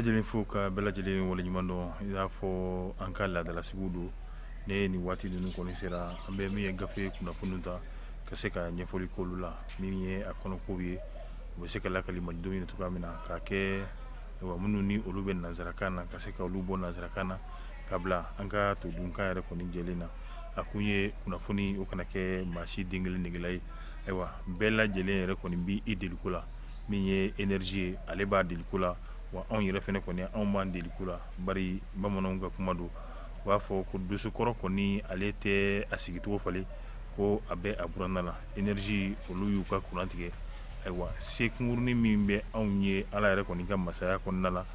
lajɛlen fo ka bɛɛ lajɛlen waleɲuman dɔn I n'a fɔ an ka laadalasigiw don ne ni waati ninnu kɔni sera an bɛ min ye gafe kunnafoniw ta ka se ka ɲɛfɔli k'olu la min ye a kɔnɔkow ye u bɛ se ka lakali malidenw ye cogoya min na k'a kɛ minnu ni olu bɛ nanzarakan na ka se ka olu bɔ nanzarakan na ka bila an ka todunkan yɛrɛ kɔni jɛlen na a kun ye kunnafoni o kana kɛ maa si den kelen negela ye ayiwa bɛɛ lajɛlen yɛrɛ kɔni bi I deliko la min ye énergie ye ale b'a deliko la wa anw yɛrɛ fɛnɛ kɔni anw b'an deliko la bari bamananw ka kuma don u b'a fɔ ko dosokɔrɔ kɔni ale tɛ a sigicogo falen ko a bɛ a buranna la énergie olu y'u ka courant tigɛ ayiwa se kunkurunin min bɛ anw ye ala yɛrɛ kɔni ka masaya kɔnɔna la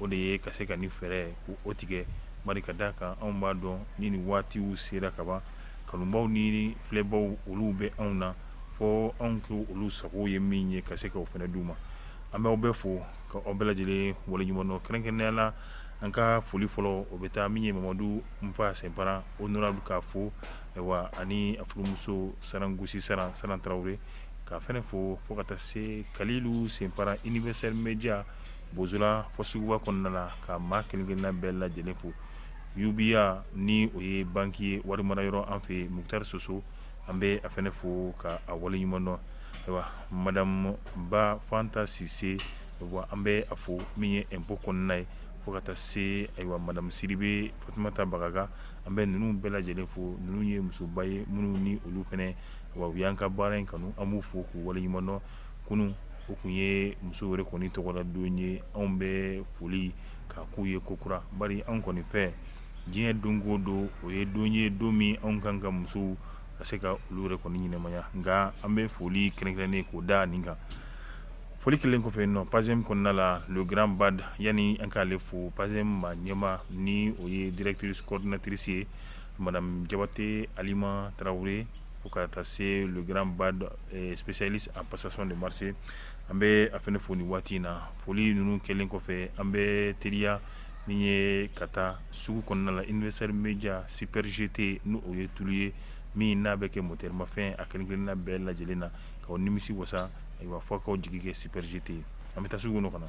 o de ye ka se ka ni fɛɛrɛ k'o tigɛ bari ka d'a kan anw b'a dɔn ni nin waatiw sera ka ban kanubaw ni filɛbaw olu bɛ anw na fɔ anw k'o olu sago ye min ye ka se k'o fɛnɛ d'u ma an bɛ aw bɛɛ fo ka aw bɛɛ lajɛlen waleɲuman dɔn kɛrɛnkɛrɛnnenya la an ka foli fɔlɔ o bɛ taa min ye Mamadu Nfa Sɛnpara honorable k'a fo ayiwa ani a furumuso Sarangosi Saran Tarawele k'a fɛnɛ fo fo ka taa se Kalilu Sɛnpara Universel Media Bozola fɔ suguba kɔnɔna la ka maa kelen-kelenna bɛɛ lajɛlen fo UBA ni o ye banki ye wari mara yɔrɔ an fɛ Mukutari Soso an bɛ a fɛnɛ fo ka a waleɲuman dɔn ayiwa madame Ba Fanta Sise ayiwa an bɛ a fo min ye impôt kɔnɔna ye fo ka taa se ayiwa madame Sidibe Fatumata Bagaga an bɛ ninnu bɛɛ lajɛlen fo ninnu ye musoba ye minnu ni olu fɛnɛ ayiwa u y'an ka baara in kanu an b'u fo k'u waleɲuman dɔn kunun o kun ye muso yɛrɛ kɔni tɔgɔla don ye anw bɛ foli k'a k'u ye kokura bari anw kɔni fɛ diɲɛ don o don o ye don ye don min anw kan ka musow ka se ka olu yɛrɛ kɔni ɲɛnamaya nka an bɛ foli kɛrɛnkɛrɛnnen k'o da nin kan foli kelen kɔfɛ nɔ PASEM kɔnɔna la le grand bad yani an k'ale fo PASEM ma ɲɛma ni o ye directrice coordinatrice ye madame Jabate Alima Tarawele fo ka taa se le grand bad spécialiste en passation de marché an bɛ a fɛnɛ fo nin waati in na foli ninnu kɛlen kɔfɛ an bɛ teriya min ye ka taa sugu kɔnɔna la Universel Media Super GT n'o o ye tulu ye min n'a bɛ kɛ motɛrimafɛn a kelen-kelenna bɛɛ lajɛlen na k'aw nimisi wasa ayiwa fɔ k'aw jigi kɛ Super GT an bɛ taa sugu kɔnɔ ka na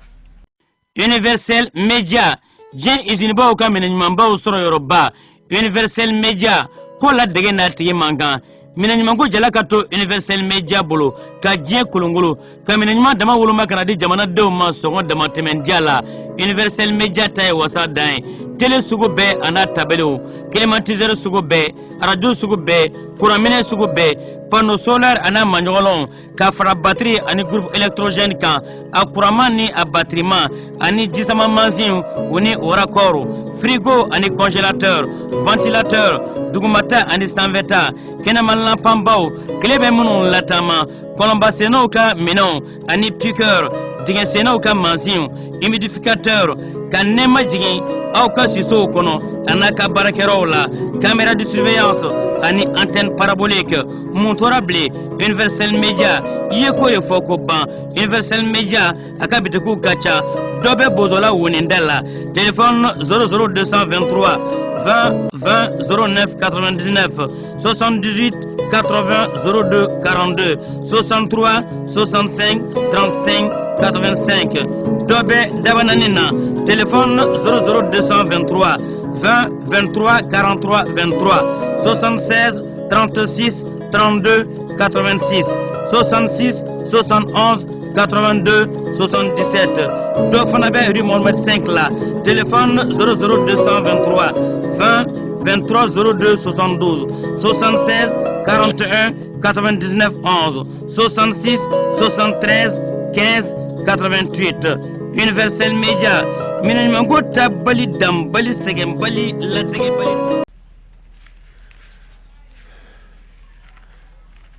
Universel Media diɲɛ izinibaw ka minɛɲumanbaw sɔrɔ yɔrɔba Universel Media ko la dege n'a tigi man kan minɛɲumanko jala ka to Universel Media bolo ka diɲɛ kolongolo ka minɛɲuman dama woloma ka na di jamanadenw ma sɔngɔ damatɛmɛdiya la Universel Media ta ye wasa dan ye télé sugu bɛɛ a n'a tabelew climatiseur sugu bɛɛ radio sugu bɛɛ kuranminɛ sugu bɛɛ panneau solaire a n'a maɲɔgɔnlɔnw ka fara batterie ani groupe électrogène kan a kuranman ni a batteriman ani jisama mansin o ni o raccord frigo ani congélateur ventilateur dugumata ani sanfɛta kɛnɛmalanpanbaw tile bɛ minnu latama kɔlɔnbasennaw ka minɛnw ani piqueur dingɛsennaw ka mansin humidificateur ka nɛɛma jigin aw ka sisow kɔnɔ a n'a ka baarakɛyɔrɔw la caméra de surveillance ani antenne parabolique mun tora bilen Universel Media i ye ko ye fɔ ko ban Universel Media a ka bitikiw ka ca dɔ bɛ bozola woninda la téléphone 00223 20 20 09 99 78 80 02 42 63 65 35 85 dɔ bɛ dabanani na téléphone 00223 20 23 43 23 76 36 32 86 66 71 82 77 dɔ fana bɛ rue Mohamed 5 la téléphone 00223 20 23 02 72 76 41 99 11 66 73 15 88 Universel Media minɛɲumanko ta bali dan bali sɛgɛn bali ladege bali.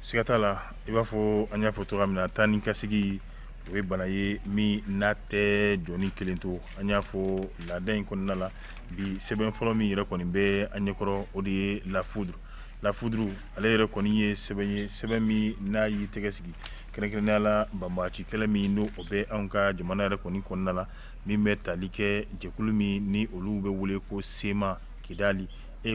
siga t'a la i b'a fɔ an y'a fɔ cogoya min na taa ni ka segi o ye bana ye min n'a tɛ jɔni kelen to an y'a fɔ laada in kɔnɔna la bi sɛbɛn fɔlɔ min yɛrɛ kɔni bɛ an ɲɛkɔrɔ o de ye la foudre ale yɛrɛ kɔni ye sɛbɛn ye sɛbɛn min n'a y'i tɛgɛ sigi kɛrɛnkɛrɛnnenya la banbagaci kɛlɛ min n'o o bɛ anw ka jamana yɛrɛ kɔni kɔnɔna la min bɛ tali kɛ jɛkulu min ni olu bɛ wele ko sema kidali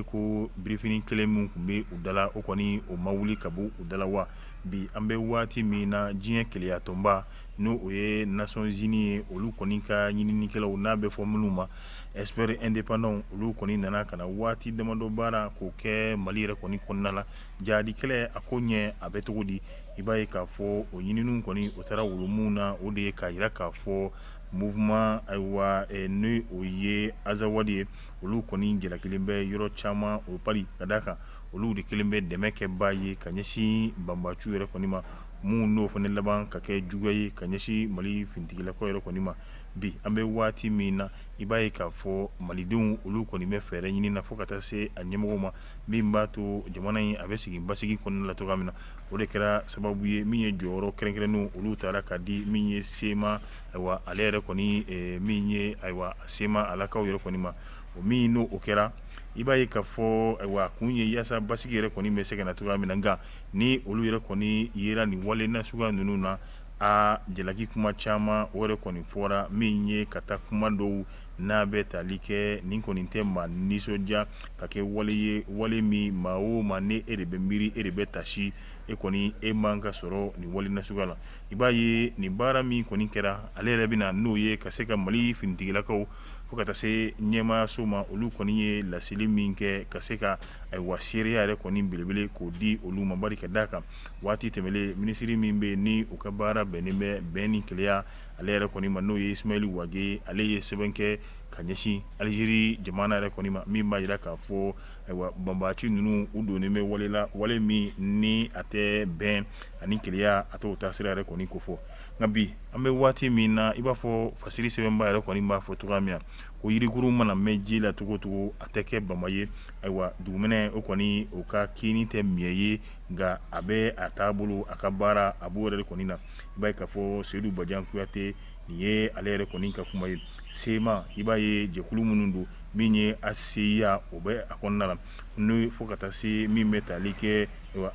ko birifini kelen min tun bɛ u dala o kɔni o ma wuli ka bɔ u dala wa bi an bɛ waati min na diɲɛ keleya tɔnba n'o o ye Nations Unies ye olu kɔni ka ɲininikɛlaw n'a bɛ fɔ minnu ma experts indépendants olu kɔni nana ka na waati damadɔ baara k'o kɛ Mali yɛrɛ kɔni kɔnɔna la jaadikɛlɛ a ko ɲɛ a bɛ cogo di i b'a ye k'a fɔ o ɲininiw kɔni o taara wolo mun na o de ye k'a yira k'a fɔ mouvement ayiwa ni o ye Azawadi ye olu kɔni jalakilen bɛ yɔrɔ caman o pari ka d'a kan olu de kelen bɛ dɛmɛ kɛ baa ye ka ɲɛsin banbaaciw yɛrɛ kɔni ma mun n'o fana laban ka kɛ juguya ye ka ɲɛsin Mali finitigilakaw yɛrɛ kɔni ma bi an bɛ waati min na i b'a ye k'a fɔ malidenw olu kɔni bɛ fɛɛrɛ ɲini na fo ka taa se a ɲɛmɔgɔw ma min b'a to jamana in a bɛ sigi basigi kɔnɔna la cogoya min na o de kɛra sababu ye min ye jɔyɔrɔ kɛrɛnkɛrɛnnenw olu taara ka di min ye sema ayiwa ale yɛrɛ kɔni min ye ayiwa sema alakaw yɛrɛ kɔni ma o min n'o o kɛra i b'a ye k'a fɔ ayiwa kun ye yaasa basigi yɛrɛ kɔni bɛ se ka na cogoya min na nka ni olu yɛrɛ kɔni yera nin wale nasuguya ninnu na a jalaki kuma caman o yɛrɛ kɔni fɔra min ye ka taa kuma dɔw n'a bɛ tali kɛ nin kɔni tɛ maa nisɔndiya ka kɛ wale ye wale min maa o maa ni e de bɛ miiri e de bɛ tasi e kɔni e man ka sɔrɔ nin wale nasuguya la i b'a ye nin baara min kɔni kɛra ale yɛrɛ bɛ na n'o ye ka se ka Mali finitigilakaw fo ka taa se ɲɛmaayaso ma olu kɔni ye laseli min kɛ ka se ka ayiwa seereya yɛrɛ kɔni belebele k'o di olu ma bari ka d'a kan waati tɛmɛlen minisiri min bɛ yen ni u ka baara bɛnnen bɛ bɛn ni keleya ale yɛrɛ kɔni ma n'o ye Ismaël Wage ale ye sɛbɛn kɛ ka ɲɛsin Algérie jamana yɛrɛ kɔni ma min b'a jira k'a fɔ ayiwa banbaaci ninnu u donnen bɛ wale la wale min ni a tɛ bɛn ani keleya a t'o taasira yɛrɛ kɔni ko fɔ nka bi an bɛ waati min na i b'a fɔ fasiri sɛbɛnba yɛrɛ kɔni b'a fɔ cogoya min na ko yirikuru mana mɛn ji la cogo o cogo a tɛ kɛ bama ye ayiwa dugumɛnɛ o kɔni o ka kiini tɛ miɲɛ ye nka a bɛ a taabolo a ka baara a b'o yɛrɛ de kɔni na i b'a ye k'a fɔ Seydou Badian Kuyate nin ye ale yɛrɛ kɔni ka kuma ye sema i b'a ye jɛkulu minnu don min ye ACIA o bɛ a kɔnɔna la n'o fo ka taa se min bɛ tali kɛ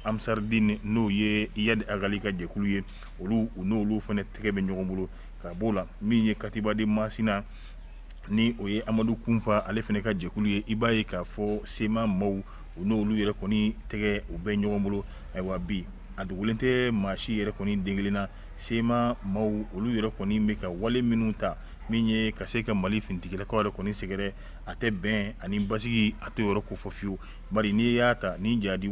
Amsardine n'o ye Iyad Agali ka jɛkulu ye olu u n'olu fana tɛgɛ bɛ ɲɔgɔn bolo ka b'o la min ye Katiba de Masina ni o ye Amadu Kunfa ale fana ka jɛkulu ye i b'a ye k'a fɔ sema maaw u n'olu yɛrɛ kɔni tɛgɛ u bɛ ɲɔgɔn bolo ayiwa bi a dogolen tɛ maa si yɛrɛ kɔni den kelen na sema maaw olu yɛrɛ kɔni bɛ ka wale minnu ta min ye ka se ka Mali finitigilakaw yɛrɛ kɔni sɛgɛrɛ a tɛ bɛn ani basigi a tɛ yɔrɔ ko fɔ fiyewu bari n'i y'a ta ni jadi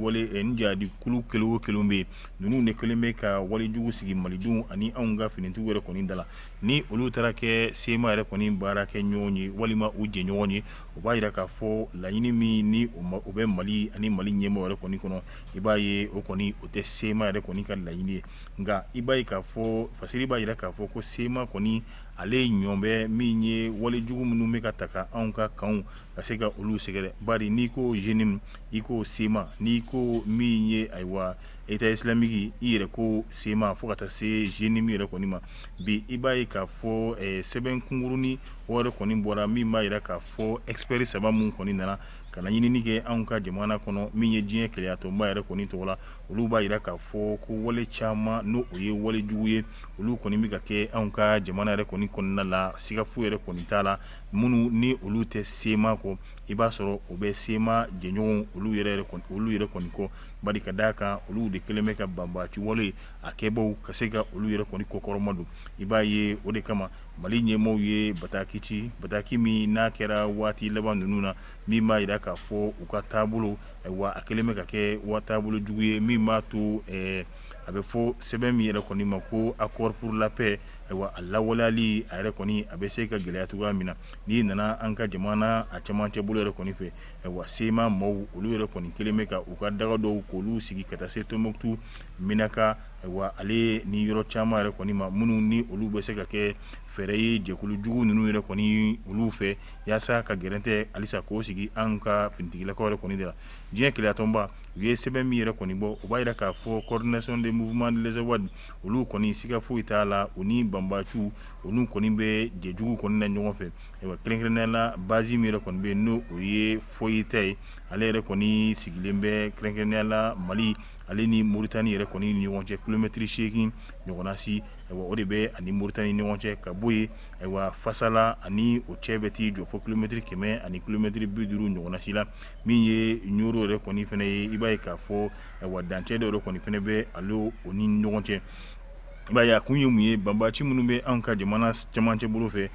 kulu kelen o kelen bɛ yen ninnu de kelen bɛ ka wale jugu sigi malidenw ani anw ka finitigiw yɛrɛ kɔni da la ni olu taara kɛ sema yɛrɛ kɔni baara kɛ ɲɔgɔn ye walima u jɛɲɔgɔn ye o b'a jira k'a fɔ laɲini min ni o bɛ Mali ani Mali ɲɛmɔgɔ yɛrɛ kɔni kɔnɔ i b'a ye o kɔni o tɛ sema yɛrɛ kɔni ka laɲini ye nka i b'a ye k'a fɔ fasiri b'a jira k'a fɔ ko sema kɔni ale ɲɔn bɛ min ye wale jugu minnu bɛ ka ta ka anw ka kanw ka se ka olu sɛgɛrɛ bari n'i ko jenim i ko sema n'i ko min ye ayiwa État islamique i yɛrɛ ko sema fo ka taa se jenim yɛrɛ kɔni ma bi i b'a ye k'a fɔ sɛbɛn kunkurunin o yɛrɛ kɔni bɔra min b'a jira k'a fɔ expert saba mun kɔni nana ka na ɲinini kɛ anw ka jamana kɔnɔ min ye diɲɛ keleya tɔnba yɛrɛ kɔni tɔgɔ la olu b'a jira k'a fɔ ko wale caman n'o o ye wale jugu ye olu kɔni bɛ ka kɛ anw ka jamana yɛrɛ kɔni kɔnɔna la siga foyi yɛrɛ kɔni t'a la minnu ni olu tɛ sema kɔ i b'a sɔrɔ o bɛ sema jɛɲɔgɔnw olu yɛrɛ kɔni kɔ bari ka d'a kan olu de kelen bɛ ka banbaaci wale a kɛbaw ka se ka olu yɛrɛ kɔni kɔkɔrɔma don i b'a ye o de kama Mali ɲɛmɔgɔw ye bataki min n'a kɛra waati laban ninnu na min b'a jira k'a fɔ u ka taabolo wa a kelen bɛ ka kɛ taabolo jugu ye min b'a to a bɛ fɔ sɛbɛn min yɛrɛ kɔni ma ko accord pour la paix ayiwa a lawaleyali a yɛrɛ kɔni a bɛ se ka gɛlɛya cogoya min na n'i nana an ka jamana a camancɛ bolo yɛrɛ kɔni fɛ ayiwa sema maaw olu yɛrɛ kɔni kelen bɛ ka u ka daga dɔw k'olu sigi ka taa se Tombouctou Minaka ayiwa ale ni yɔrɔ caman yɛrɛ kɔni ma minnu ni olu bɛ se ka kɛ fɛɛrɛ ye jɛkulu jugu ninnu yɛrɛ kɔni olu fɛ yaasa ka gɛrɛn tɛ halisa k'o sigi an ka finitigilakaw yɛrɛ kɔni de la diɲɛ keleya tɔnba u ye sɛbɛn min yɛrɛ kɔni bɔ o b'a jira k'a fɔ coordination des mouvements de l'Azawad olu kɔni siga foyi t'a la u ni banbaaciw olu kɔni bɛ jɛjugu kɔni na ɲɔgɔn fɛ ayiwa kɛrɛnkɛrɛnnenya la base min yɛrɛ kɔni bɛ yen n'o o ye foyi ta ye ale yɛrɛ kɔni sigilen bɛ kɛrɛnkɛrɛnnenya la Mali ale ni Mauritanie yɛrɛ kɔni ni ɲɔgɔn cɛ kilomɛtiri 8 ɲɔgɔnna si o de bɛ ani Mauritanie ni ɲɔgɔn cɛ ka bɔ yen fasala ani o cɛ bɛ t'i jɔ fo kilomɛtiri 100 ani kilomɛtiri 50 ɲɔgɔnna si la min ye Nioro yɛrɛ kɔni fɛnɛ ye i b'a ye k'a fɔ dancɛ dɔ yɛrɛ kɔni fɛnɛ bɛ ale o ni ɲɔgɔn cɛ i b'a ye a kun ye mun ye banbaaci minnu bɛ anw ka jamana cɛmancɛ bolo fɛ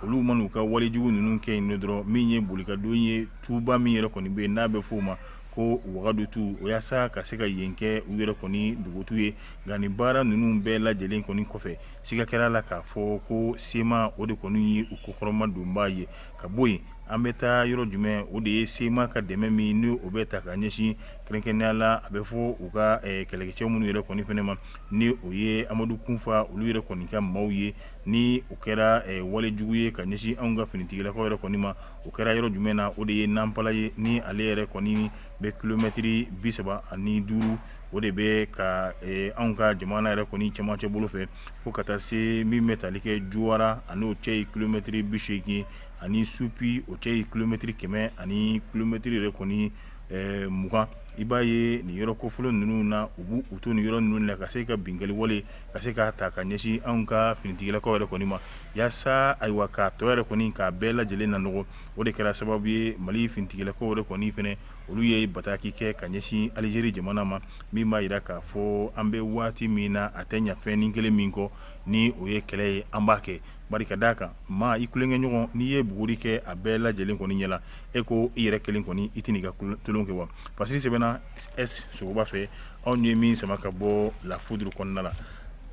olu man'u ka walejugu ninnu kɛ yen dɔrɔn min ye bolikadon ye tuba min yɛrɛ kɔni bɛ yen n'a bɛ f'o ma ko Wagadugu o yaasa ka se ka yen kɛ u yɛrɛ kɔni dugutu ye nka nin baara ninnu bɛɛ lajɛlen kɔni kɔfɛ siga kɛra la k'a fɔ ko sema o de kɔni ye u kokɔrɔma donbaa ye ka bɔ yen an bɛ taa yɔrɔ jumɛn o de ye sema ka dɛmɛ min ni o bɛ ta ka ɲɛsin kɛrɛnkɛrɛnnenya la a bɛ fɔ u ka kɛlɛkɛcɛ minnu yɛrɛ kɔni fɛnɛ ma ni o ye Amadu Kunfa olu yɛrɛ kɔni ka maaw ye ni o kɛra walejugu ye ka ɲɛsin anw ka finitigilakaw yɛrɛ kɔni ma o kɛra yɔrɔ jumɛn na o de ye Nampala ye ni ale yɛrɛ kɔni bɛ kilomɛtiri 35 o de bɛ ka anw ka jamana yɛrɛ kɔni cɛmancɛ bolo fɛ fo ka taa se min bɛ tali kɛ Juwara ani o cɛ ye kilomɛtiri 80 ani Supi o cɛ ye kilomɛtiri 100 ani kilomɛtiri yɛrɛ kɔni 20 i b'a ye nin yɔrɔ kofɔlɔ ninnu na u b'u to nin yɔrɔ ninnu la ka se ka binkali wale ka se k'a ta ka ɲɛsin anw ka finitigilakaw yɛrɛ kɔni ma yaasa ayiwa k'a tɔ yɛrɛ kɔni k'a bɛɛ lajɛlen na nɔgɔ o de kɛra sababu ye Mali finitigilakaw yɛrɛ kɔni fɛnɛ olu ye bataki kɛ ka ɲɛsin Alizeri jamana ma min b'a yira k'a fɔ an bɛ waati min na a tɛ ɲɛ fɛn ni kelen min kɔ ni o ye kɛlɛ ye an b'a kɛ bari ka d'a kan maa i kulenkɛ ɲɔgɔn n'i ye buguri kɛ a bɛɛ lajɛlen kɔni ɲɛla e ko i yɛrɛ kelen kɔni i tɛn'i ka tolon kɛ wa Pasiri sɛbɛnna S Sogoba fɛ anw ye min sama ka bɔ La Foudre kɔnɔna la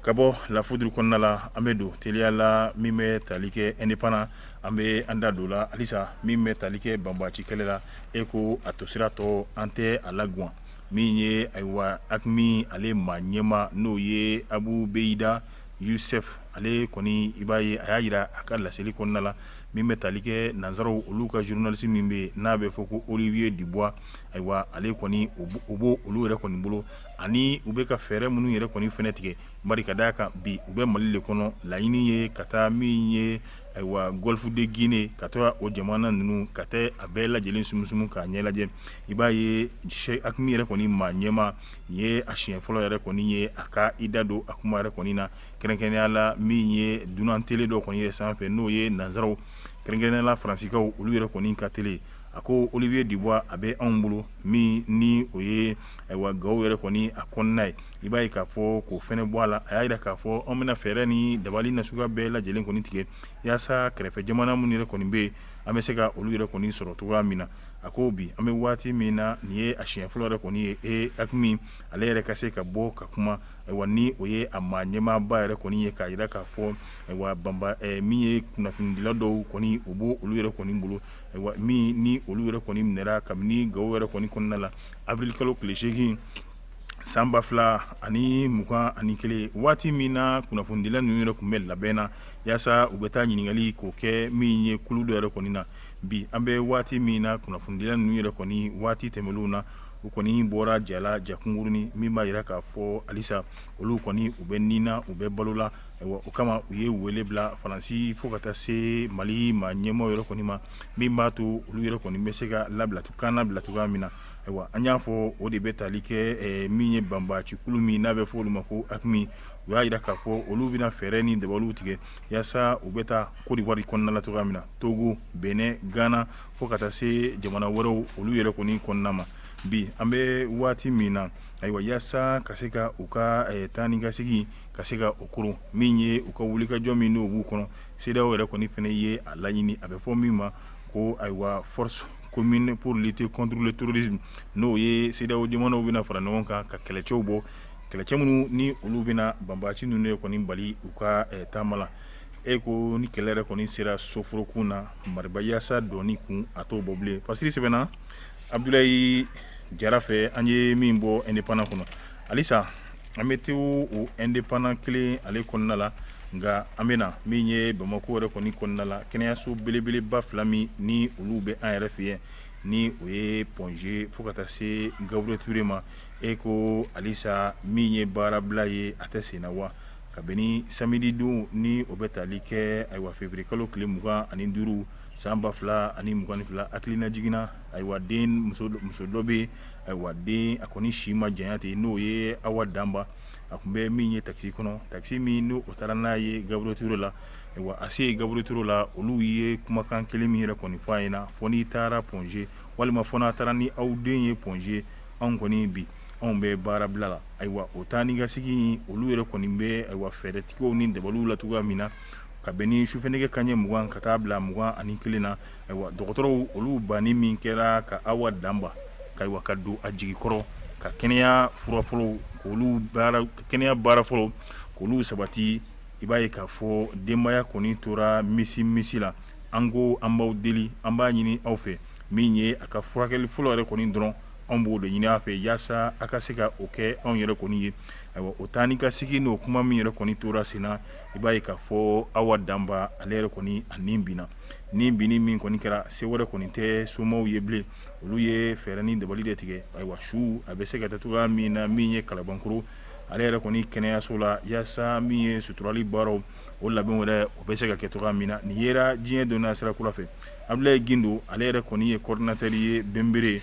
ka bɔ La Foudre kɔnɔna la an bɛ don teliya la min bɛ tali kɛ Indépendant an bɛ an da don la halisa min bɛ tali kɛ banbaaci kɛlɛ la e ko a to sira tɔ an tɛ a laguwan min ye ayiwa AQMI ale maa ɲɛma n'o ye Abu Beyida Youssef ale kɔni i b'a ye a y'a yira a ka laseli kɔnɔna la min bɛ tali kɛ nanzaraw olu ka journaliste min bɛ n'a bɛ fɔ ko Olivier Dubois ayiwa ale kɔni u b'o olu yɛrɛ kɔni bolo ani u bɛ ka fɛɛrɛ minnu yɛrɛ kɔni fɛnɛ tigɛ bari ka d'a kan bi u bɛ Mali de kɔnɔ laɲini ye ka taa min ye ayiwa Golfe de Guinée ka taa o jamana ninnu ka taa a bɛɛ lajɛlen sumusumu k'a ɲɛ lajɛ i b'a ye AQMI yɛrɛ kɔni maa ɲɛma nin ye a siɲɛ fɔlɔ yɛrɛ kɔni ye a ka i da don a kuma yɛrɛ kɔni na kɛrɛnkɛrɛnnenya la min ye dunan tele dɔ kɔni ye sanfɛ n'o ye nanzaraw kɛrɛnkɛrɛnnenya la faransikaw olu yɛrɛ kɔni ka tele a ko Olivier Dubois a bɛ anw bolo min ni o ye ayiwa gawo yɛrɛ kɔni a kɔnɔna ye i b'a ye k'a fɔ k'o fɛnɛ bɔ a la a y'a yira k'a fɔ anw bɛna fɛɛrɛ ni dabali nasuguya bɛɛ lajɛlen kɔni tigɛ yaasa kɛrɛfɛ jamana minnu yɛrɛ kɔni bɛ yen an bɛ se ka olu yɛrɛ kɔni sɔrɔ cogoya min na a ko bi an bɛ waati min na nin ye a siɲɛ fɔlɔ yɛrɛ kɔni ye AQMI ale yɛrɛ ka se ka bɔ ka kuma ayiwa ni o ye a maa ɲɛmaaba yɛrɛ kɔni ye k'a yira k'a fɔ ayiwa min ye kunnafonidila dɔw kɔni o b'o olu yɛrɛ kɔni bolo ayiwa min ni olu yɛrɛ kɔni minɛra kabini gawo yɛrɛ kɔni kɔnɔna la avril kalo tile 8 san 2021 waati min na kunnafonidila ninnu yɛrɛ tun bɛ labɛn na yaasa u bɛ taa ɲininkali k'o kɛ min ye kulu dɔ yɛrɛ kɔni na bi an bɛ waati min na kunnafonidila ninnu yɛrɛ kɔni waati tɛmɛnlenw na u kɔni bɔra jala jakungurunin min b'a yira k'a fɔ halisa olu kɔni u bɛ nina u bɛ balo la ayiwa o kama u ye wele bila Faransi fo ka taa se Mali maa ɲɛmaaw yɛrɛ kɔni ma min b'a to olu yɛrɛ kɔni bɛ se ka kan labila cogoya min na ayiwa an y'a fɔ o de bɛ tali kɛ min ye banbaaci kulu min n'a bɛ fɔ olu ma ko AQMI u y'a yira k'a fɔ olu bɛna fɛɛrɛ ni dabaliw tigɛ yaasa u bɛ taa Côte d'Ivoire kɔnɔna la cogoya min na Togo Benin Ghana fo ka taa se jamana wɛrɛw olu yɛrɛ kɔni kɔnɔna ma bi an bɛ waati min na ayiwa yaasa ka se ka u ka taa ni ka segin ka se ka o koron min ye u ka wulikajɔ min n'o b'u kɔnɔ CEDEAO yɛrɛ kɔni fɛnɛ ye a laɲini a bɛ fɔ min ma ko ayiwa force commune pour lutter contre le terrorisme n'o ye CEDEAO jamanaw bɛna fara ɲɔgɔn kan ka kɛlɛcɛw bɔ kɛlɛcɛ minnu ni olu bɛna banbaaci ninnu yɛrɛ kɔni bali u ka taama la e ko ni kɛlɛ yɛrɛ kɔni sera soforokun na mariba yaasa dɔɔni kun a t'o bɔ bilen Pasiri sɛbɛnna Abdulayi Jara fɛ an ye min bɔ Indépendant kɔnɔ halisa an bɛ te o Indépendant kelen ale kɔnɔna la nka an bɛna min ye Bamako yɛrɛ kɔni kɔnɔna la kɛnɛyaso belebeleba 2 min ni olu bɛ an yɛrɛ fɛ yen ni o ye Ponge fo ka taa se Gabriel Touré ma e ko halisa min ye baarabila ye a tɛ senna wa kabini samedi don ni o bɛ tali kɛ ayiwa février kalo tile 25 samba fila ani mugani fila akilina jigina ayiwa den muso dɔ bɛ ayiwa den a kɔni si ma janya ten n'o ye Awa Danba a kun bɛ min ye taxi kɔnɔ taxi min n'o taara n'a ye Gabriel Touré la ayiwa a se Gabriel Touré la olu ye kumakan kelen min yɛrɛ kɔni fɔ a ɲɛna fɔ n'i taara Ponge walima fɔ n'a taara ni aw den ye Ponge anw kɔni bi anw bɛ baara bila la ayiwa o taa ni ka segin olu yɛrɛ kɔni bɛ ayiwa fɛɛrɛtigiw ni dabaliw la cogoya min na ka bɛn ni sufɛnɛgɛ kanɲɛ 20 ka taa bila 21 na ayiwa dɔgɔtɔrɔw olu banni min kɛra ka Awa Danba ka don a jigi kɔrɔ ka kɛnɛya fura fɔlɔ kɛnɛya baara fɔlɔ k'olu sabati i b'a ye k'a fɔ denbaya kɔni tora misi la an ko an b'aw deli an b'a ɲini aw fɛ min ye a ka furakɛli fɔlɔ yɛrɛ kɔni dɔrɔn anw b'o de ɲini a fɛ yaasa a ka se ka o kɛ anw yɛrɛ kɔni ye ayiwa o taa ni ka sigi n'o kuma min yɛrɛ kɔni tora sen na i b'a ye k'a fɔ Awa Danba ale yɛrɛ kɔni a nin binna nin binni min kɔni kɛra se wɛrɛ kɔni tɛ somɔgɔw ye bilen olu ye fɛɛrɛ ni dabali de tigɛ ayiwa su a bɛ se ka taa cogoya min na min ye Kalabankoro ale yɛrɛ kɔni kɛnɛyaso la yaasa min ye suturali baaraw o labɛn wɛrɛ o bɛ se ka kɛ cogoya min na nin yera diɲɛ donna sira kura fɛ Abdoulaye Gindo ale yɛrɛ kɔni ye coordinateur ye Bembere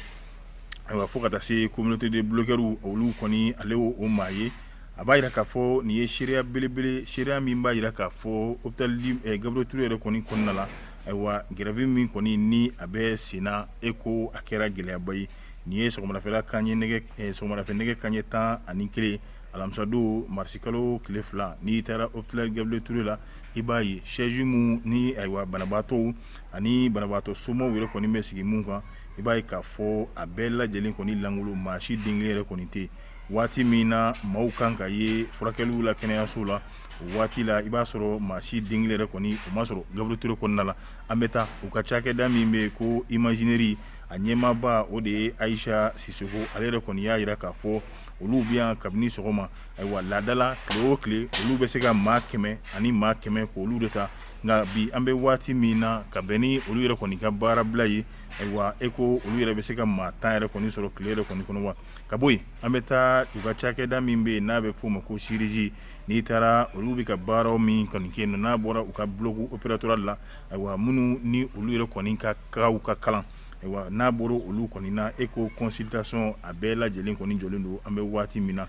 ayiwa fo ka taa se communauté de bloqueurs olu kɔni ale o maa ye a b'a yira k'a fɔ nin ye seereya belebele seereya min b'a yira k'a fɔ hôpital Gabriel Touré yɛrɛ kɔni kɔnɔna la ayiwa grève min kɔni ni a bɛ sen na e ko a kɛra gɛlɛyaba ye nin ye sɔgɔmadafɛla nɛgɛ kanɲɛ 11 alamisadon marisikalo tile 2 n'i taara hôpital Gabriel Touré la i b'a ye chaise mun ni ayiwa banabaatɔw ani banabaatɔ somɔgɔw yɛrɛ kɔni bɛ sigi mun kan i b'a ye k'a fɔ a bɛɛ lajɛlen kɔni langolo maa si den kelen yɛrɛ kɔni tɛ waati min na maaw kan ka ye furakɛliw la kɛnɛyaso la o waati la i b'a sɔrɔ maa si den kelen yɛrɛ kɔni o ma sɔrɔ Gabriel Touré kɔnɔna la an bɛ taa u ka cakɛda min bɛ yen ko imaginerie a ɲɛmaaba o de ye Aisha Sisoko ale yɛrɛ kɔni y'a jira k'a fɔ olu bɛ yan kabini sɔgɔma ayiwa laadala tile o tile olu bɛ se ka maa 100 ani maa 100 k'olu de ta nka bi an bɛ waati min na ka bɛn ni olu yɛrɛ kɔni ka baara bila ye ayiwa e ko olu yɛrɛ bɛ se ka maa 10 yɛrɛ kɔni sɔrɔ tile yɛrɛ kɔni kɔnɔ wa ka bɔ yen an bɛ taa u ka cakɛda min bɛ yen n'a bɛ f'o ma ko chirurgie n'i taara olu bɛ ka baaraw min kɔni kɛ n'a bɔra u ka bloc opératoire la ayiwa minnu ni olu yɛrɛ kɔni ka kalan ayiwa n'a bɔra olu kɔni na eco consultation a bɛɛ lajɛlen kɔni jɔlen don an bɛ waati min na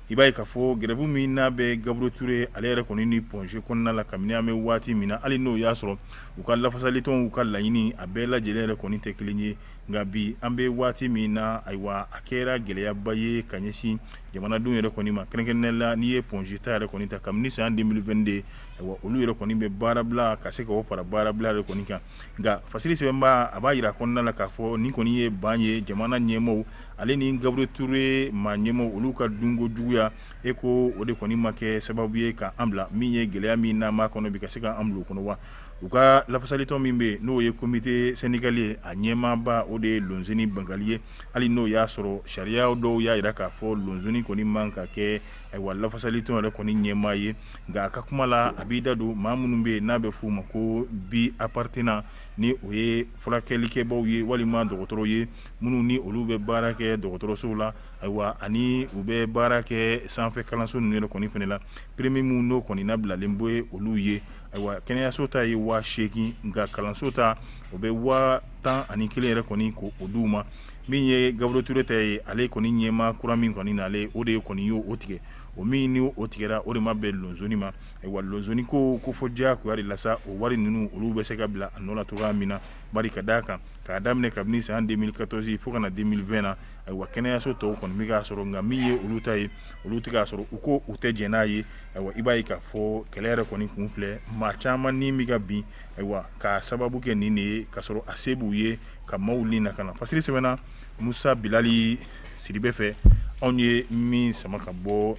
i b'a ye k'a fɔ grève min n'a bɛ Gabriel Touré ale yɛrɛ kɔni ni Ponge kɔnɔna la kabini an bɛ waati min na hali n'o y'a sɔrɔ u ka lafasalitɔnw ka laɲini a bɛɛ lajɛlen yɛrɛ kɔni tɛ kelen ye nka bi an bɛ waati min na ayiwa a kɛra gɛlɛyaba ye ka ɲɛsin jamanadenw yɛrɛ kɔni ma kɛrɛnkɛrɛnnenya la n'i ye Ponge ta yɛrɛ kɔni ta kabini san 2022 ayiwa olu yɛrɛ kɔni bɛ baara bila ka se k'o fara baara bila yɛrɛ kɔni kan nka fasili sɛbɛnba a b'a yira kɔnɔna la k'a fɔ nin kɔni ye ban ye jamana ɲɛmɔgɔw ale ni Gabriel Touré maa ɲɛmɔgɔw olu ka dunko juguya e ko o de kɔni ma kɛ sababu ye ka an bila min ye gɛlɛya min n'an b'a kɔnɔ bi ka se ka an bila o kɔnɔ wa u ka lafasalitɔn min bɛ yen n'o ye comité syndical ye a ɲɛmaaba o de ye Lonzeni Bangali ye hali n'o y'a sɔrɔ sariya dɔw y'a jira k'a fɔ Lonzeni kɔni man ka kɛ ayiwa lafasalitɔn yɛrɛ kɔni ɲɛmaa ye nka a ka kuma la a b'i da don maa minnu bɛ yen n'a bɛ f'u ma ko bi appartenant ni o ye furakɛlikɛbaw ye walima dɔgɔtɔrɔw ye minnu ni olu bɛ baara kɛ dɔgɔtɔrɔsow la ayiwa ani u bɛ baara kɛ sanfɛ kalanso ninnu yɛrɛ kɔni fana la permis min n'o kɔni nabilalen bɛ olu ye ayiwa kɛnɛyaso ta ye 8,000 nka kalanso ta o bɛ 11,000 yɛrɛ kɔni ko o d'u ma min ye Gabriel Touré ta ye ale kɔni ɲɛma kura min kɔni nale o de kɔni y'o tigɛ o min ni o tigɛra o de ma bɛn Lonzoni ma ayiwa Lonzoni ko fɔ diyagoya de la sa o wari ninnu olu bɛ se ka bila a nɔ la cogoya min na bari ka d'a kan k'a daminɛ kabini san 2014 fo ka na 2020 na ayiwa kɛnɛyaso tɔw kɔni bɛ k'a sɔrɔ nka min ye olu ta ye olu tɛ k'a sɔrɔ u ko u tɛ jɛn n'a ye ayiwa i b'a ye k'a fɔ kɛlɛ yɛrɛ kɔni kun filɛ maa caman ni bɛ ka bin ayiwa k'a sababu kɛ nin de ye k'a sɔrɔ a se b'u ye ka maaw ni na ka na fasili sɛbɛnna Musa Bilali Sidibe fɛ anw ye min sama ka bɔ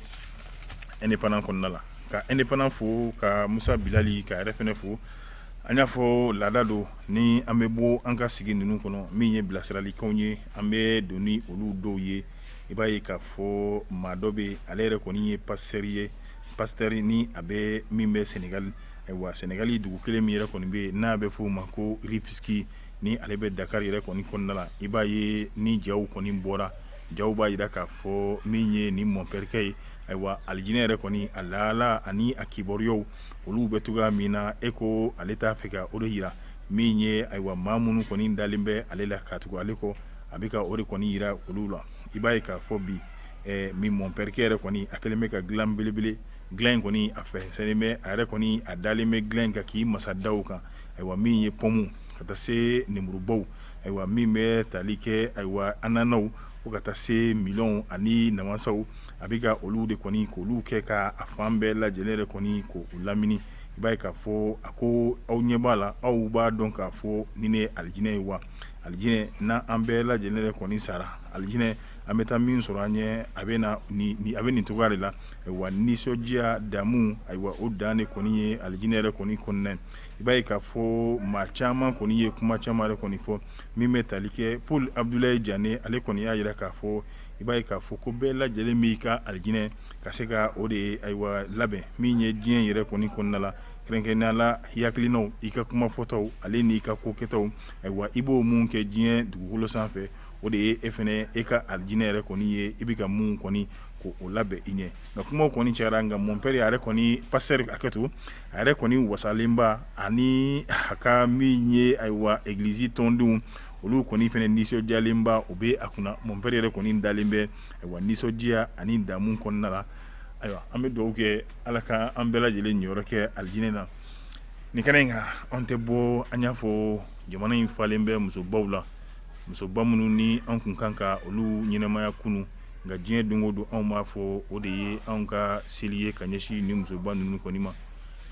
indépendant kɔnɔna la ka indépendant fo ka Musa Bilali ka yɛrɛ fɛnɛ fo an y'a fɔ laada don ni an bɛ bɔ an ka sigi ninnu kɔnɔ min ye bilasiralikanw ye an bɛ don ni olu dɔw ye i b'a ye k'a fɔ maa dɔ bɛ ale yɛrɛ kɔni ye pasteur ni a bɛ min bɛ Sénégal ayiwa Sénégal dugu kelen min yɛrɛ kɔni bɛ yen n'a bɛ f'o ma ko Rufisque ni ale bɛ Dakar yɛrɛ kɔni kɔnɔna la i b'a ye ni jaw kɔni bɔra jaw b'a jira k'a fɔ min ye ni mɔnpɛrikɛ ye ayiwa alijinɛ yɛrɛ kɔni a laala ani a kibaruyaw olu bɛ togoya min na e ko ale t'a fɛ ka o de yira min ye ayiwa maa minnu kɔni dalen bɛ ale la ka tugu ale kɔ a bɛ ka o de kɔni yira olu la i b'a ye k'a fɔ bi min mɔnpɛrikɛ yɛrɛ kɔni a kɛlen bɛ ka dilan belebele dilan in kɔni a fɛ sɛni bɛ a yɛrɛ kɔni a dalen bɛ dilan in kan k'i masa daw kan ayiwa min ye pɔmu ka taa se nemurubaw ayiwa min bɛ tali kɛ ayiwa ananaw fo ka taa se miliyɔnw ani namasaw a bɛ ka olu de kɔni k'olu kɛ ka a fan bɛɛ lajɛlen yɛrɛ kɔni k'o lamini i b'a ye k'a fɔ a ko aw ɲɛ b'a la aw b'a dɔn k'a fɔ ni ne ye alijinɛ ye wa alijinɛ n'an bɛɛ lajɛlen yɛrɛ kɔni sara alijinɛ an bɛ taa min sɔrɔ an ɲɛ a bɛ nin cogoya de la ayiwa nisɔndiya damu ayiwa o dan de kɔni ye alijinɛ yɛrɛ kɔni kɔnɔna i b'a ye k'a fɔ maa caman kɔni ye kuma caman yɛrɛ kɔni fɔ min bɛ tali kɛ Paul Abdulaye Jane ale kɔni y'a jira k'a fɔ i b'a ye k'a fɔ ko bɛɛ lajɛlen b'i ka alijinɛ ka se ka o de ye ayiwa labɛn min ye diɲɛ yɛrɛ kɔni kɔnɔna la kɛrɛnkɛrɛnnenya la hakilinaw i ka kuma fɔtaw ale n'i ka ko kɛtaw ayiwa i b'o mun kɛ diɲɛ dugukolo sanfɛ o de ye e fɛnɛ e ka alijinɛ yɛrɛ kɔni ye i bɛ ka mun kɔni ko o labɛn i ɲɛ nka kumaw kɔni cayara nka mon père a yɛrɛ kɔni pasteur hakɛto a yɛrɛ kɔni wasalenba ani a ka min ye ayiwa église tɔndenw olu kɔni fɛnɛ nisɔndiyalenba o bɛ a kunna mon père yɛrɛ kɔni dalen bɛ ayiwa nisɔndiya ani damu kɔnɔna la ayiwa an bɛ dugawu kɛ ala ka an bɛɛ lajɛlen ɲɔyɔrɔ kɛ alijinɛ na nin kɛnɛ in kan an tɛ bɔ an y'a fɔ jamana in falen bɛ musobaw la musoba minnu ni an kun kan ka olu ɲɛnamaya kunu nka diɲɛ don o don anw b'a fɔ o de ye anw ka seli ye ka ɲɛsin ni musoba ninnu kɔni ma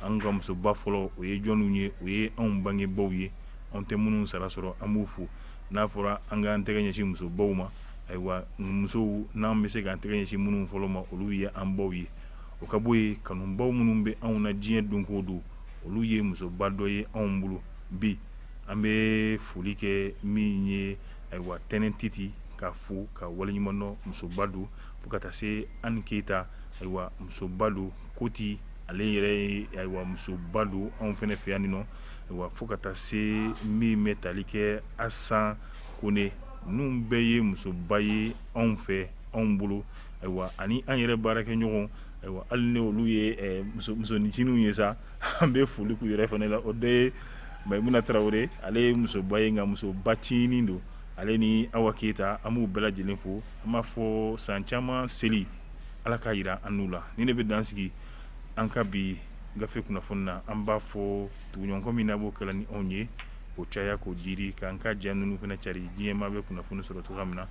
an ka musoba fɔlɔ o ye jɔnniw ye o ye anw bangebaw ye anw tɛ minnu sara sɔrɔ an b'u fo n'a fɔra an k'an tɛgɛ ɲɛsin musobaw ma ayiwa musow n'an bɛ se k'an tɛgɛ ɲɛsin minnu fɔlɔ ma olu ye an baw ye o ka bɔ yen kanubaw minnu bɛ anw na diɲɛ don o don olu ye musoba dɔ ye anw bolo bi an bɛ foli kɛ min ye ayiwa tɛnɛn titi ka fo ka waleɲuman dɔn musoba don fo ka taa se Ani Keyita ayiwa musoba don Koti ale yɛrɛ ye ayiwa musoba don anw fɛnɛ fɛ yan nɔ ayiwa fo ka taa se min bɛ tali kɛ Asan Kone ninnu bɛɛ ye musoba ye anw fɛ anw bolo ayiwa ani an yɛrɛ baarakɛɲɔgɔn ayiwa hali ni olu ye musonincinninw ye sa an bɛ foli k'u yɛrɛ fana la o de ye Mayimuna Tarawele ale ye musoba ye nka musoba cinnin don ale ni Awa Keyita an b'u bɛɛ lajɛlen fo an b'a fɔ san caman seli ala k'a jira an n'u la ni ne bɛ dan sigi an ka bi gafe kunnafoni na an b'a fɔ tuguɲɔgɔnkɔ min na b'o kɛla ni anw ye o caya k'o jiri k'an ka diya ninnu fana cari diɲɛ maa bɛ kunnafoni sɔrɔ cogoya min na